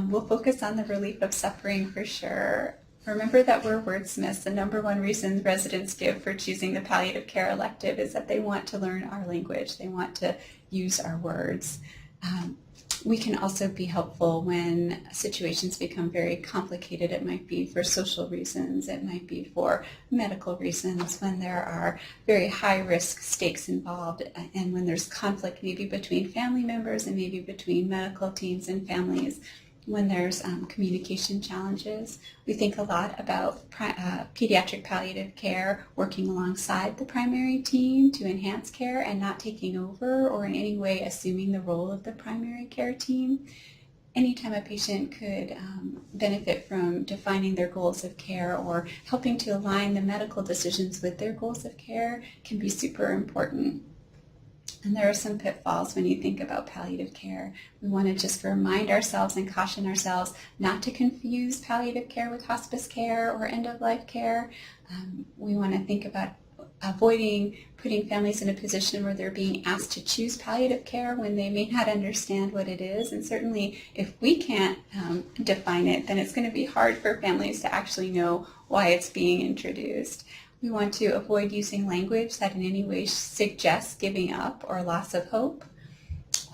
We'll focus on the relief of suffering for sure. Remember that we're wordsmiths. The number one reason residents give for choosing the palliative care elective is that they want to learn our language. They want to use our words. We can also be helpful when situations become very complicated. It might be for social reasons. It might be for medical reasons, when there are very high-risk stakes involved, and when there's conflict maybe between family members and maybe between medical teams and families. When there's communication challenges. We think a lot about pediatric palliative care working alongside the primary team to enhance care and not taking over or in any way assuming the role of the primary care team. Anytime a patient could benefit from defining their goals of care or helping to align the medical decisions with their goals of care can be super important. And there are some pitfalls when you think about palliative care. We want to just remind ourselves and caution ourselves not to confuse palliative care with hospice care or end-of-life care. We want to think about avoiding putting families in a position where they're being asked to choose palliative care when they may not understand what it is. And certainly if we can't define it, then it's going to be hard for families to actually know why it's being introduced. We want to avoid using language that in any way suggests giving up or loss of hope.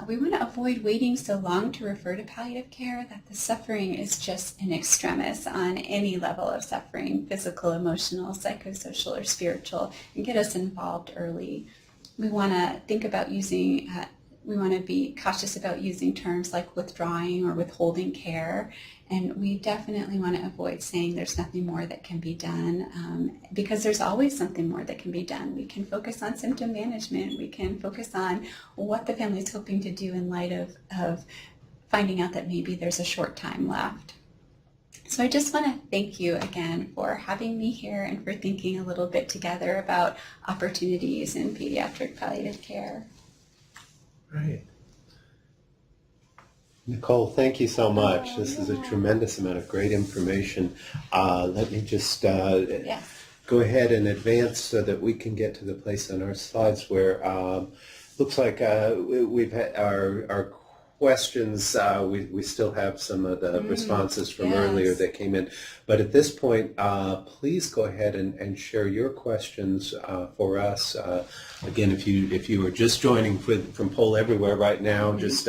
We want to avoid waiting so long to refer to palliative care that the suffering is just an extremis on any level of suffering, physical, emotional, psychosocial, or spiritual, and get us involved early. We want to think about we want to be cautious about using terms like withdrawing or withholding care. And we definitely want to avoid saying there's nothing more that can be done, because there's always something more that can be done. We can focus on symptom management. We can focus on what the family is hoping to do in light of finding out that maybe there's a short time left. So I just want to thank you again for having me here and for thinking a little bit together about opportunities in pediatric palliative care. Right. Nicole, thank you so much. This is a tremendous amount of great information. Let me just go ahead and advance so that we can get to the place on our slides where looks like we've had our questions. We still have some of the responses from earlier that came in. But at this point, please go ahead and share your questions for us. Again, if you are just joining from Poll Everywhere right now, just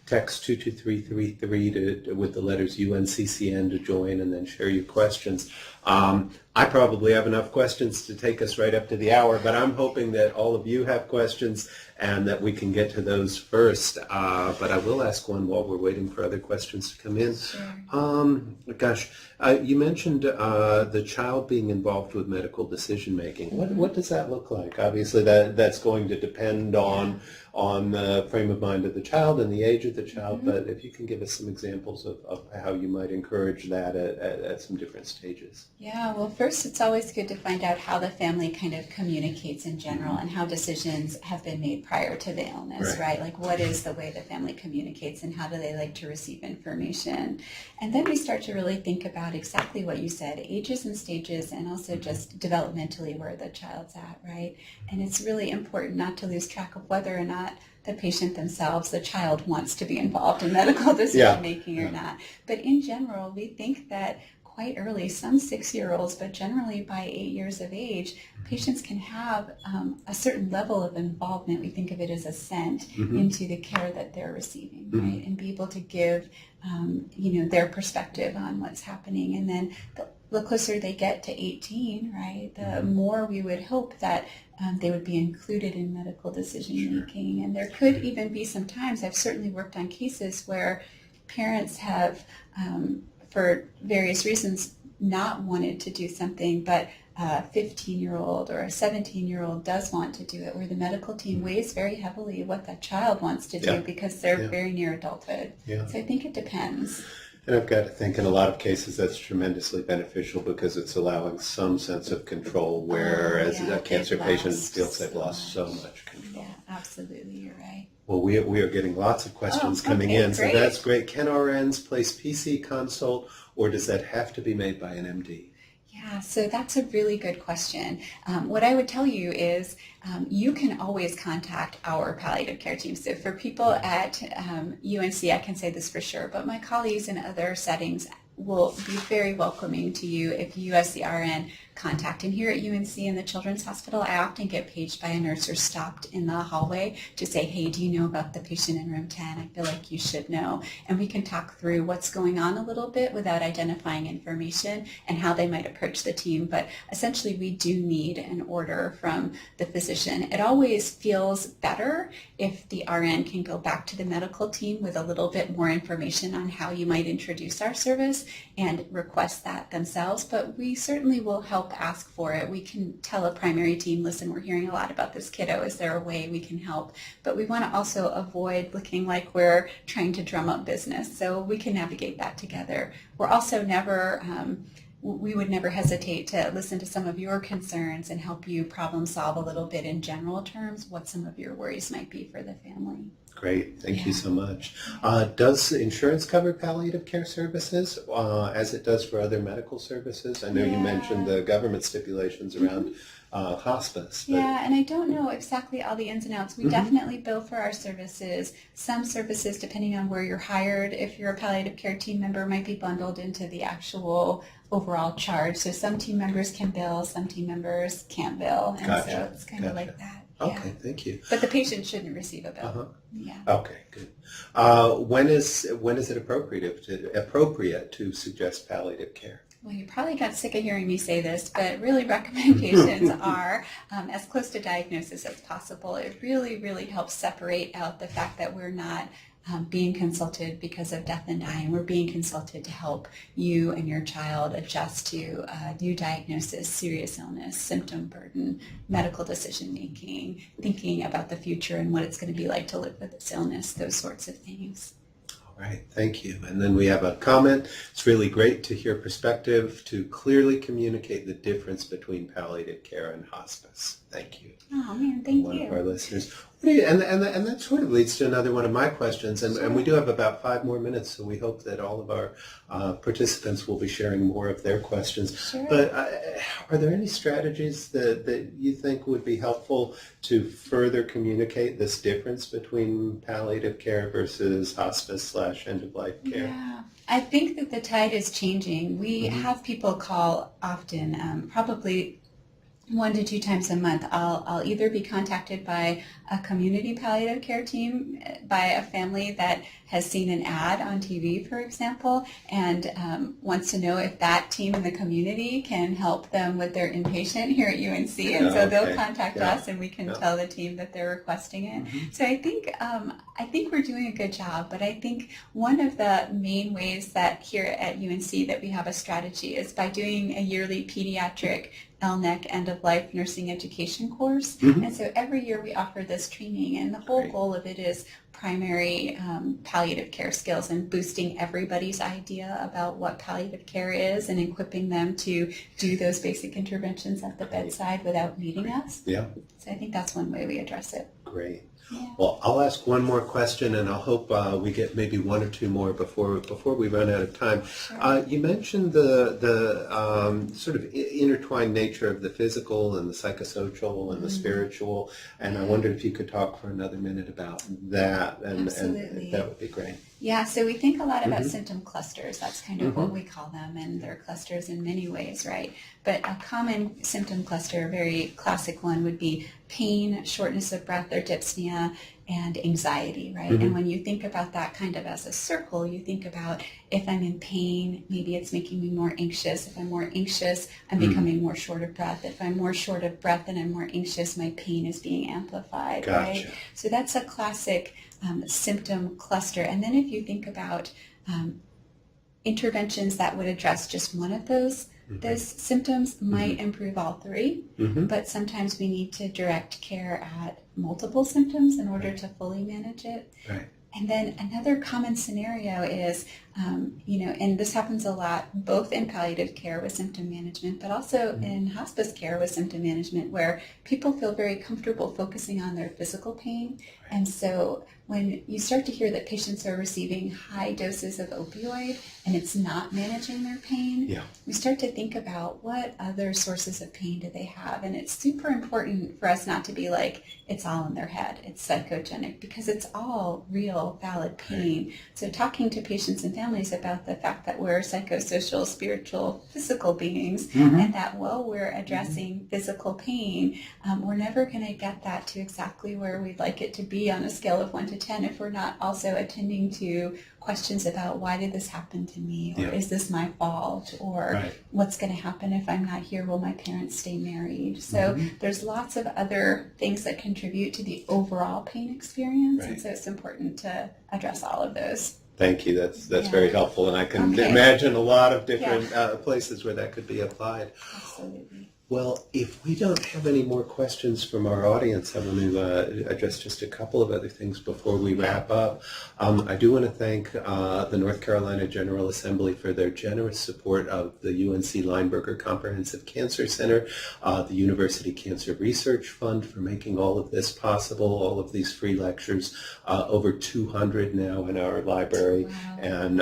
text 22333 with the letters UNCCN to join, and then share your questions. I probably have enough questions to take us right up to the hour, but I'm hoping that all of you have questions and that we can get to those first. But I will ask one while we're waiting for other questions to come in. Sure. You mentioned the child being involved with medical decision making. What does that look like? Obviously, that's going to depend on the frame of mind of the child and the age of the child, but if you can give us some examples of how you might encourage that at some different stages. Yeah, well, first, it's always good to find out how the family kind of communicates in general and how decisions have been made prior to the illness, right? Like, what is the way the family communicates and how do they like to receive information? And then we start to really think about exactly what you said, ages and stages, and also just developmentally where the child's at, right? And it's really important not to lose track of whether or not the patient themselves, the child, wants to be involved in medical decision making or not. But in general, we think that quite early, some 6-year-olds, but generally by 8 years of age, patients can have a certain level of involvement. We think of it as assent into the care that they're receiving, right? And be able to give, their perspective on what's happening. And then the closer they get to 18, right, the more we would hope that they would be included in medical decision making. And there could even be some times, I've certainly worked on cases where parents have, for various reasons, not wanted to do something, but a 15-year-old or a 17-year-old does want to do it, where the medical team weighs very heavily what that child wants to do because they're very near adulthood. So I think it depends. And I've got to think in a lot of cases that's tremendously beneficial because it's allowing some sense of control, whereas a cancer patient feels they've lost so much control. Yeah, absolutely, you're right. Well, we are getting lots of questions coming in, so that's great. Can RNs place PC consult, or does that have to be made by an MD? Yeah, so that's a really good question. What I would tell you is you can always contact our palliative care team. So for people at UNC, I can say this for sure, but my colleagues in other settings will be very welcoming to you if you as the RN contact. And here at UNC in the Children's Hospital, I often get paged by a nurse or stopped in the hallway to say, hey, do you know about the patient in room 10? I feel like you should know. And we can talk through what's going on a little bit without identifying information and how they might approach the team. But essentially, we do need an order from the physician. It always feels better if the RN can go back to the medical team with a little bit more information on how you might introduce our service and request that themselves. But we certainly will help ask for it. We can tell a primary team, listen, we're hearing a lot about this kiddo. Is there a way we can help? But we want to also avoid looking like we're trying to drum up business. So we can navigate that together. We're also never, we would never hesitate to listen to some of your concerns and help you problem solve a little bit in general terms what some of your worries might be for the family. Great. Thank you so much. Does insurance cover palliative care services as it does for other medical services? I know you mentioned the government stipulations around hospice. But... Yeah, and I don't know exactly all the ins and outs. We definitely bill for our services. Some services, depending on where you're hired, if you're a palliative care team member, might be bundled into the actual overall charge. So some team members can bill, some team members can't bill. And so it's kind of like that. Okay, thank you. But the patient shouldn't receive a bill. Yeah. Okay, good. When is it appropriate to suggest palliative care? Well, you probably got sick of hearing me say this, but really recommendations are as close to diagnosis as possible. It really, really helps separate out the fact that we're not being consulted because of death and dying. We're being consulted to help you and your child adjust to new diagnosis, serious illness, symptom burden, medical decision making, thinking about the future and what it's going to be like to live with this illness, those sorts of things. All Right, thank you. And then we have a comment. It's really great to hear perspective to clearly communicate the difference between palliative care and hospice. Thank you. Oh man, thank One you. of our listeners. And that sort of leads to another one of my questions. And we do have about 5 more minutes, so we hope that all of our participants will be sharing more of their questions. Sure. But are there any strategies that you think would be helpful to further communicate this difference between palliative care versus hospice/end-of-life care? Yeah, I think that the tide is changing. We have people call often, probably 1 to 2 times a month. I'll either be contacted by a community palliative care team, by a family that has seen an ad on TV, for example, and wants to know if that team in the community can help them with their inpatient here at UNC. And so they'll contact us, and we can tell the team that they're requesting it. So I think we're doing a good job. But I think one of the main ways that here at UNC that we have a strategy is by doing a yearly pediatric LNEC end-of-life nursing education course. And so every year we offer this training, and the whole goal of it is primary palliative care skills and boosting everybody's idea about what palliative care is and equipping them to do those basic interventions at the bedside without needing us. Yeah. So I think that's one way we address it. Great. Yeah. Well, I'll ask one more question, and I'll hope we get maybe 1 or 2 more before we run out of time. Sure. You mentioned the sort of intertwined nature of the physical and the psychosocial and the spiritual, and I wondered if you could talk for another minute about that, and that would be great. Yeah, so we think a lot about symptom clusters. That's kind of what we call them, and they're clusters in many ways, right? But a common symptom cluster, a very classic one, would be pain, shortness of breath or dyspnea, and anxiety, right? And when you think about that kind of as a circle, you think about if I'm in pain, maybe it's making me more anxious. If I'm more anxious, I'm becoming more short of breath. If I'm more short of breath and I'm more anxious, my pain is being amplified, right? So that's a classic symptom cluster. And then if you think about interventions that would address just one of those symptoms might improve all 3, but sometimes we need to direct care at multiple symptoms in order to fully manage it. Right. And then another common scenario is, and this happens a lot, both in palliative care with symptom management, but also in hospice care with symptom management, where people feel very comfortable focusing on their physical pain. And so when you start to hear that patients are receiving high doses of opioid and it's not managing their pain, we start to think about what other sources of pain do they have. And it's super important for us not to be like, it's all in their head, it's psychogenic, because it's all real, valid pain. So talking to patients and families about the fact that we're psychosocial, spiritual, physical beings, and that while we're addressing physical pain, we're never going to get that to exactly where we'd like it to be on a scale of 1 to 10 if we're not also attending to questions about why did this happen to me, or is this my fault, or what's going to happen if I'm not here, will my parents stay married? So there's lots of other things that contribute to the overall pain experience, and so it's important to address all of those. Thank you. That's very helpful, and I can imagine a lot of different places where that could be applied. Absolutely. Well, if we don't have any more questions from our audience, I want to address just a couple of other things before we wrap up. I do want to thank the North Carolina General Assembly for their generous support of the UNC Lineberger Comprehensive Cancer Center, the University Cancer Research Fund for making all of this possible, all of these free lectures, over 200 now in our library, and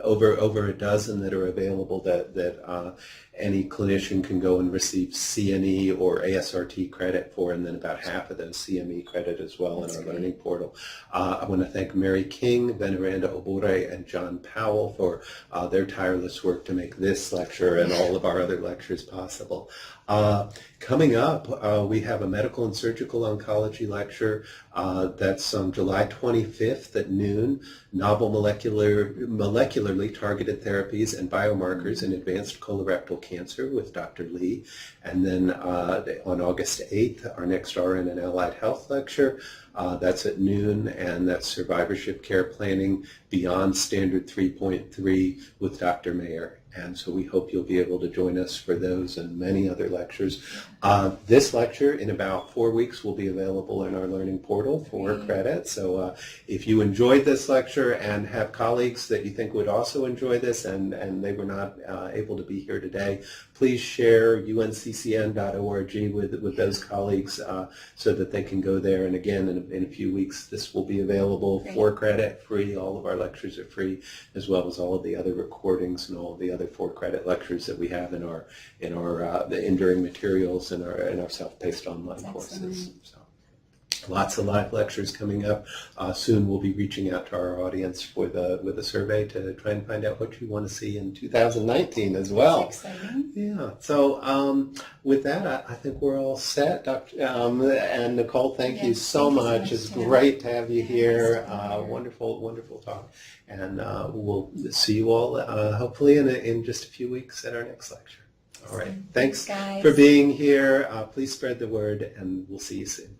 over a dozen that are available that any clinician can go and receive CNE or ASRT credit for, and then about half of those CME credit as well in our learning portal. I want to thank Mary King, Veneranda Obore, and John Powell for their tireless work to make this lecture and all of our other lectures possible. Coming up, we have a medical and surgical oncology lecture that's on July 25th at noon, novel molecularly targeted therapies and biomarkers in advanced colorectal cancer with Dr. Lee. And then on August 8th, our next RN and Allied Health lecture, that's at noon, and that's survivorship care planning beyond standard 3.3 with Dr. Mayer. And so we hope you'll be able to join us for those and many other lectures. This lecture in about 4 weeks will be available in our learning portal for credit. So if you enjoyed this lecture and have colleagues that you think would also enjoy this and they were not able to be here today, please share unccn.org with those colleagues so that they can go there. And again, in a few weeks, this will be available for credit, free. All of our lectures are free, as well as all of the other recordings and all of the other for-credit lectures that we have in our the enduring materials and our self-paced online courses. So, lots of live lectures coming up. Soon we'll be reaching out to our audience with a survey to try and find out what you want to see in 2019 as well. That's exciting. Yeah. So with that, I think we're all set. Dr. And Nicole, thank you so much. It's great to have you here. Wonderful, wonderful talk. And we'll see you all hopefully in just a few weeks at our next lecture. All right. Thanks guys. for being here. Please spread the word, and we'll see you soon.